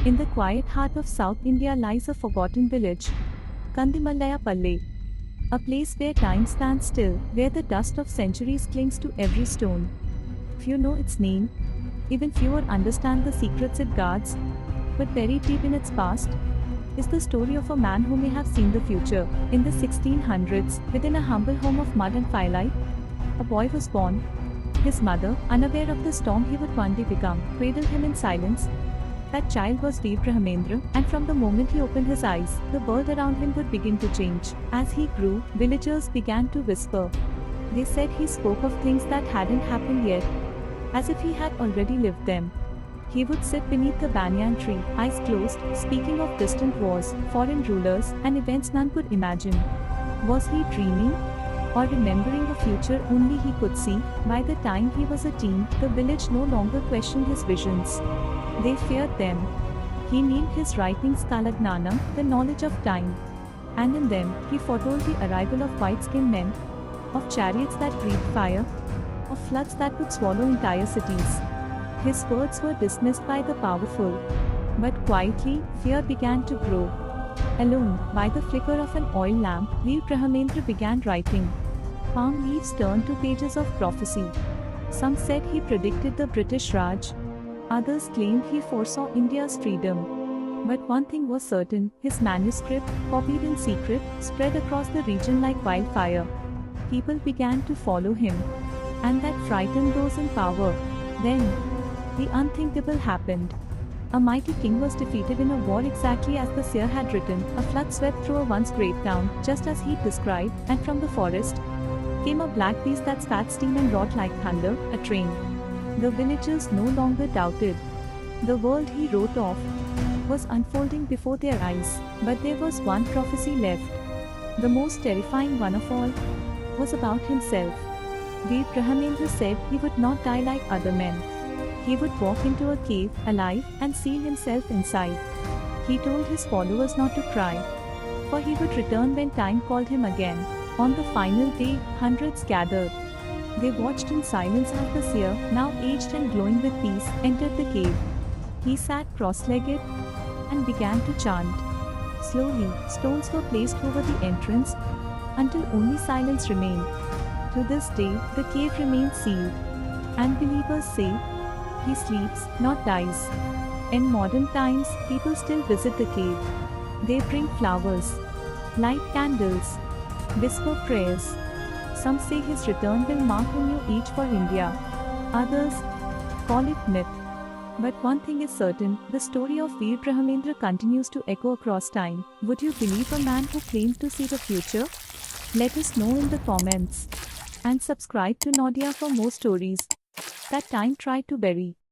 In the quiet heart of South India lies a forgotten village, Kandimalaya, a place where time stands still, where the dust of centuries clings to every stone. Few know its name, even fewer understand the secrets it guards, but buried deep in its past is the story of a man who may have seen the future. In the 1600s, within a humble home of mud and firelight, a boy was born. His mother, unaware of the storm he would one day become, cradled him in silence. That child was Veer Brahmendra, and from the moment he opened his eyes, the world around him would begin to change. As he grew, villagers began to whisper. They said he spoke of things that hadn't happened yet, as if he had already lived them. He would sit beneath the banyan tree, eyes closed, speaking of distant wars, foreign rulers, and events none could imagine. Was he dreaming? Or remembering a future only he could see? By the time he was a teen, the village no longer questioned his visions. They feared them. He named his writings Kalagnana, the knowledge of time. And in them, he foretold the arrival of white-skinned men, of chariots that breathed fire, of floods that would swallow entire cities. His words were dismissed by the powerful. But quietly, fear began to grow. Alone, by the flicker of an oil lamp, Veer Brahmendra began writing. Palm leaves turned to pages of prophecy. Some said he predicted the British Raj. Others claimed he foresaw India's freedom. But one thing was certain, his manuscript, copied in secret, spread across the region like wildfire. People began to follow him. And that frightened those in power. Then, the unthinkable happened. A mighty king was defeated in a war exactly as the seer had written. A flood swept through a once great town, just as he described, and from the forest came a black beast that spat steam and wrought like thunder, a train. The villagers no longer doubted. The world he wrote of was unfolding before their eyes, but there was one prophecy left. The most terrifying one of all was about himself. Veer Brahmendra said he would not die like other men. He would walk into a cave, alive, and seal himself inside. He told his followers not to cry, for he would return when time called him again. On the final day, hundreds gathered. They watched in silence as the seer, now aged and glowing with peace, entered the cave. He sat cross-legged and began to chant. Slowly, stones were placed over the entrance until only silence remained. To this day, the cave remains sealed. And believers say, he sleeps, not dies. In modern times, people still visit the cave. They bring flowers, light candles, whisper prayers. Some say his return will mark a new age for India. Others call it myth. But one thing is certain, the story of Veer Brahmendra continues to echo across time. Would you believe a man who claimed to see the future? Let us know in the comments. And subscribe to Nodia for more stories that time tried to bury.